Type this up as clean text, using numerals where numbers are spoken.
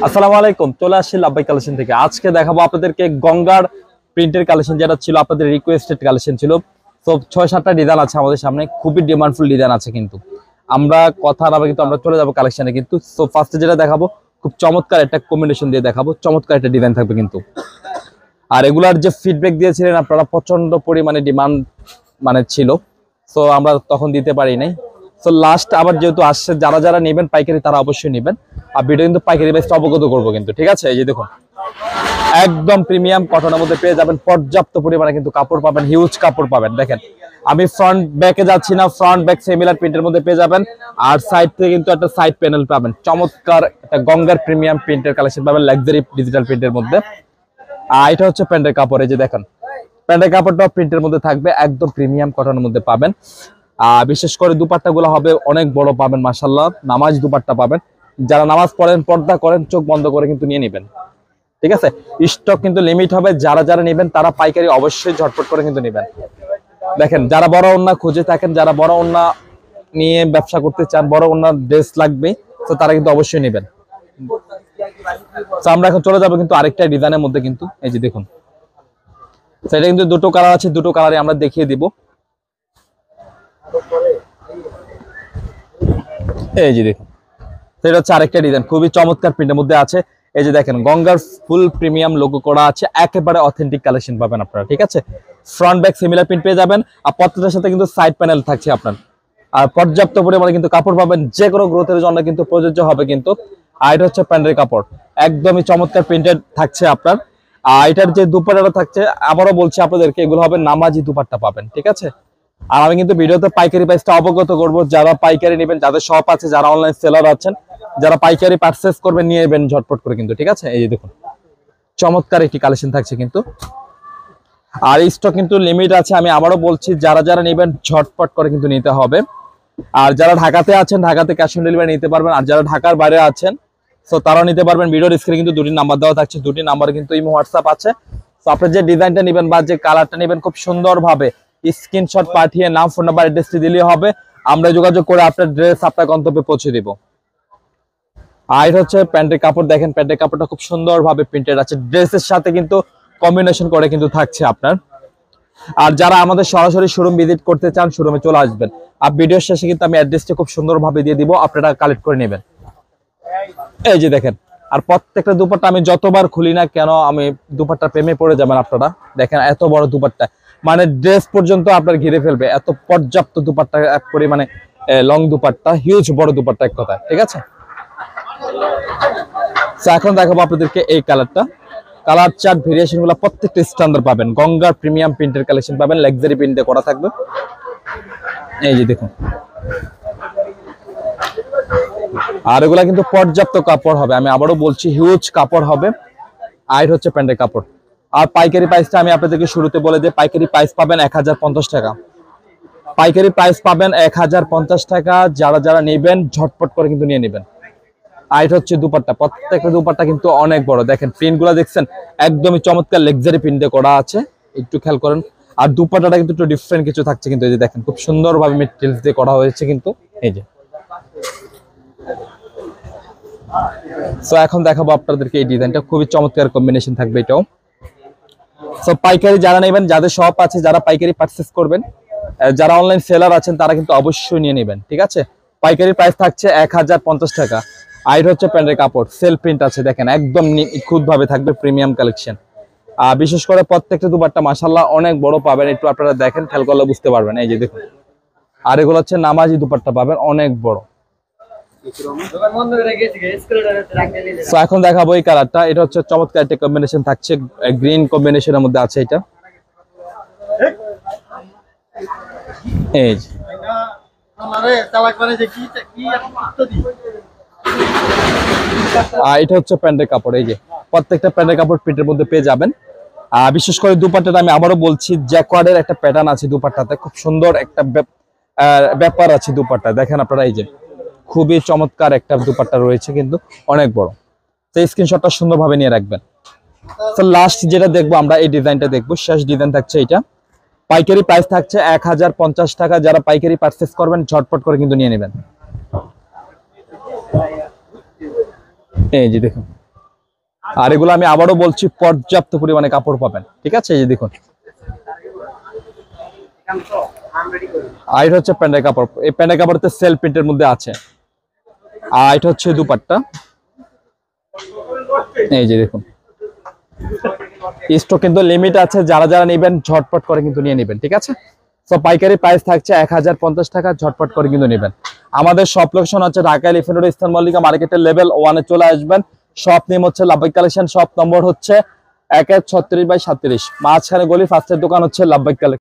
আসসালামু আলাইকুম, চলে আসছি লাভবাই কালেকশন থেকে। আজকে দেখাবো আপনাদেরকে গঙ্গার প্রিন্টের কালেকশন, যেটা ছিল আপনাদের রিকোয়েস্টেড কালেকশন ছিল। তো 6-7টা ডিজাইন আছে আমাদের সামনে, খুবই ডিমান্ডফুল ডিজাইন আছে। কিন্তু আমরা কথা না কিন্তু আমরা চলে যাবো কালেকশনে। কিন্তু সো ফার্স্টে যেটা দেখাবো, খুব চমৎকার একটা কম্বিনেশন দিয়ে দেখাবো, চমৎকার একটা ডিজাইন থাকবে কিন্তু। আর এগুলার যে ফিডব্যাক দিয়েছিলেন আপনারা, প্রচন্ড পরিমাণে ডিমান্ড ছিল। সো আমরা তখন দিতে পারি নাই। সো লাস্ট আবার যেহেতু আসছে, যারা যারা নেবেন পাইকারি তারা অবশ্যই নেবেন। আর ভিডিও কিন্তু পাইকারি বেসটা অবগত করবো কিন্তু, ঠিক আছে? এই যে দেখুন, একদম প্রিমিয়াম কটনের মধ্যে পেয়ে যাবেন, পর্যাপ্ত পরিমাণে কিন্তু কাপড় পাবেন, হিউজ কাপড় পাবেন। দেখেন আমি ফ্রন্ট ব্যাকে যাচ্ছি না, ফ্রন্ট ব্যাক সিমিলার প্রিন্টের মধ্যে পেয়ে যাবেন। আর সাইড থেকে কিন্তু একটা সাইড প্যানেল পাবেন, চমৎকার একটা গঙ্গার প্রিমিয়াম প্রিন্টের কালেকশন পাবেন, লাক্সারি ডিজিটাল প্রিন্টের মধ্যে। আর এটা হচ্ছে প্যান্টের কাপড়, এই যে দেখেন প্যান্টের কাপড়টাও প্রিন্টের মধ্যে থাকবে, একদম প্রিমিয়াম কটনের মধ্যে পাবেন। বিশেষ করে দুপাট্টা গুলো হবে অনেক বড় পাবেন, মাশাআল্লাহ নামাজ দুপাট্টা পাবেন। যারা নামাজ পড়েন, পর্দা করেন, চোখ বন্ধ করে কিন্তু নিয়ে নেবেন, ঠিক আছে? স্টক কিন্তু লিমিট হবে, যারা যারা নেবেন তারা পাইকারি অবশ্যই ঝটপট করে কিন্তু নেবেন। দেখেন যারা বড় ওন্না খুঁজে থাকেন, যারা বড় ওন্না নিয়ে ব্যবসা করতে চান, বড় ওন্নার ড্রেস লাগবে, তো তারা কিন্তু অবশ্যই নেবেন। তো আমরা এখন চলে যাবো কিন্তু আরেকটা ডিজাইনের মধ্যে কিন্তু, এই যে দেখুন সেটা কিন্তু দুটো কালার আছে, দুটো কালারে আমরা দেখিয়ে দিব। এই যে দেখুন সেটা হচ্ছে আরেকটা ডিজাইন, খুবই চমৎকার প্রিন্টের মধ্যে আছে। এই যে দেখেন গঙ্গার ফুল প্রিমিয়াম লোগো করা আছে, একেবারে অথেন্টিক কালেকশন পাবেন আপনারা, ঠিক আছে? ফ্রন্ট ব্যাক সিমিলার প্রিন্ট পেয়ে যাবেন। আর প্রত্যেকটার সাথে কিন্তু সাইড প্যানেল থাকছে আপনার। আর পর্যাপ্ত পরিমাণে কিন্তু কাপড় পাবেন, যে কোনো গ্রোথের জন্য কিন্তু প্রযোজ্য হবে কিন্তু। আর এটা হচ্ছে প্যান্টের কাপড়, একদমই চমৎকার প্রিন্টেড থাকছে আপনার। আর এটার যে দুপাট্টাটা থাকছে, আবারও বলছি আপনাদেরকে, এগুলো হবে নামাজি দুপাট্টা পাবেন, ঠিক আছে? আর আমি কিন্তু ভিডিওতে পাইকারি প্রাইসটা অবগত করব, যারা পাইকারি নেবেন, যাদের শপ আছে, যারা অনলাইন সেলার আছেন, যারা পাইকারি পারচেজ করবেন নিয়ে নেবেন ঝটপট করে কিন্তু, ঠিক আছে? এই যে দেখুন চমৎকার একটি কালেকশন থাকছে কিন্তু। আর স্টক কিন্তু লিমিট আছে, আমি আবারও বলছি, যারা যারা নেবেন ঝটপট করে কিন্তু নিতে হবে। আর যারা ঢাকাতে আছেন, ঢাকাতে ক্যাশ অন ডেলিভারি নিতে পারবেন। আর যারা ঢাকার বাইরে আছেন, তো তারাও নিতে পারবেন। ভিডিওর স্ক্রিনে কিন্তু দুটি নাম্বার দেওয়া থাকছে, দুটি নাম্বার কিন্তু ইমো হোয়াটসঅ্যাপ আছে। তো আপনি যে ডিজাইনটা নেবেন বা যে কালারটা নেবেন, খুব সুন্দরভাবে স্ক্রিনশট পাঠিয়ে নাম, ফোন নাম্বার, অ্যাড্রেসটি দিলেই হবে। আমরা যোগাযোগ করে আপনার ড্রেস আপনার গন্তব্যে পৌঁছে দিব। আর এটা হচ্ছে প্যান্টের কাপড়, দেখেন প্যান্টের কাপড়টা খুব সুন্দরভাবে প্রিন্টেড আছে, ড্রেসের সাথে কিন্তু কম্বিনেশন করে কিন্তু থাকছে আপনার। আর যারা আমাদের সরাসরি শোরুম ভিজিট করতে চান, শোরুমে চলে আসবেন। আর ভিডিওর শেষে কিন্তু আমি অ্যাড্রেসটা খুব সুন্দরভাবে দিয়ে দিব, আপনারা কালেক্ট করে নেবেন। এই যে দেখেন, আর প্রত্যেকটা দুপাট্টা আমি যতবার খুলি না কেন, আমি দুপাট্টা প্রেমে পড়ে যাবেন আপনারা। দেখেন এত বড় দুপাট্টা, মানে ড্রেস পর্যন্ত আপনার ঘিরে ফেলবে, এত পর্যাপ্ত দুপাট্টা, এক পরিমাণে লং দুপাট্টা, হিউজ বড় দুপাট্টা এক কথা, ঠিক আছে? এখন দেখাবো আপনাদেরকে এই কালারটা। কালার চার্ট ভেরিয়েশন গুলো প্রত্যেকটা স্ট্যান্ডার্ড পাবেন, গঙ্গার প্রিমিয়াম প্রিন্টের কালেকশন পাবেন, লাক্সারি প্রিন্টে করা থাকবে। এই যে দেখুন, আর এগুলা কিন্তু পর্যাপ্ত কাপড় হবে, আমি আবারও বলছি হিউজ কাপড় হবে। আর হচ্ছে প্যান্টের কাপড়। আর পাইকারি প্রাইসটা আমি আপনাদেরকে শুরুতে বলে দিই, পাইকারি প্রাইস পাবেন 1050 টাকা। পাইকারি প্রাইস পাবেন 1050 টাকা। যারা যারা নেবেন ঝটপট করে কিন্তু নিয়ে নেবেন। আর হচ্ছে দুপাট্টা, প্রত্যেকটা দুপাট্টা কিন্তু অনেক বড়, দেখেন প্রিন্ট গুলা দেখছেন, একদমই চমৎকার লাক্সারি প্রিন্টে করা আছে, একটু খেয়াল করেন। আর দুপাট্টাটা কিন্তু একটু ডিফারেন্ট কিছু থাকছে কিন্তু, এই যে দেখেন খুব সুন্দরভাবে মেটেরিয়ালস দিয়ে করা হয়েছে কিন্তু। এই যে সো এখন দেখাবো আপনাদেরকে এই ডিজাইনটা, খুবই চমৎকার কম্বিনেশন থাকবে এটাও। সো পাইকারি যারা নেবেন, যাদের শপ আছে, যারা পাইকারি পারচেজ করবেন, যারা অনলাইন সেলার আছেন, তারা কিন্তু অবশ্যই নিয়ে নেবেন, ঠিক আছে? পাইকারি প্রাইস থাকছে 1050 টাকা। আর হচ্ছে প্যান্টের কাপড়, সেল প্রিন্ট আছে, দেখেন একদম নিখুঁত ভাবে থাকবে, প্রিমিয়াম কালেকশন। আর বিশেষ করে প্রত্যেকটা দুপাট্টা মাশাআল্লাহ অনেক বড় পাবেন, একটু আপনারা দেখেন, খেয়াল করলে বুঝতে পারবেন। এই যে দেখুন, আর এগুলো হচ্ছে নামাজি দুপাট্টা পাবেন, অনেক বড়। এখন দেখাবো এই কালারটা, এটা হচ্ছে চমৎকার একটা কম্বিনেশন থাকছে, গ্রিন কম্বিনেশনের মধ্যে আছে এটা। এই এটা হচ্ছে প্যান্টের কাপড়, এই যে প্রত্যেকটা প্যান্টের কাপড় প্রিন্টের মধ্যে পেয়ে যাবেন। বিশেষ করে দুপাট্টাটা আমি আবারও বলছি, জ্যাকওয়ার্ডের একটা প্যাটার্ন আছে দুপাট্টাতে, খুব সুন্দর একটা ব্যাপার আছে দুপাট্টা, দেখেন আপনারা। এই যে খুবই চমৎকার একটা দুপাট্টা রয়েছে কিন্তু, অনেক বড়। তো স্ক্রিনশটটা সুন্দরভাবে নিয়ে রাখবেন। তো লাস্ট যেটা দেখবো আমরা, এই ডিজাইনটা দেখবো, শেষ ডিজাইন থাকছে এটা। পাইকারি প্রাইস থাকছে 1050 টাকা। যারা পাইকারি পারচেজ করবেন ঝটপট করে কিন্তু নিয়ে নেবেন। এই যে দেখুন, আর এগুলো আমি আবারও বলছি পর্যাপ্ত পরিমাণে কাপড় পাবেন, ঠিক আছে। এই যে দেখুন, আর এটা হচ্ছে প্যান্টের কাপড়, এই প্যান্টের কাপড়তে সেলফ প্রিন্টের মধ্যে আছে। আর এটা হচ্ছে দুপাট্টা, এই যে দেখুন। স্টক কিন্তু লিমিট আছে, যারা যারা নেবেন ঝটপট করে কিন্তু নিয়ে নেবেন, ঠিক আছে। তো পাইকারি প্রাইস থাকছে 1050 টাকা, ঝটপট করে কিন্তু নেবেন। আমাদের সব লোকেশন হচ্ছে Dhaka elephant road eastern Mallika মার্কেটের লেভেল 1-এ চলে আসবেন। শপ নেম হচ্ছে লাভবাই কালেকশন, শপ নম্বর হচ্ছে 1136/37, মাঝখানে গলি, ফার্স্টের দোকান হচ্ছে লাভবাই কালেকশন।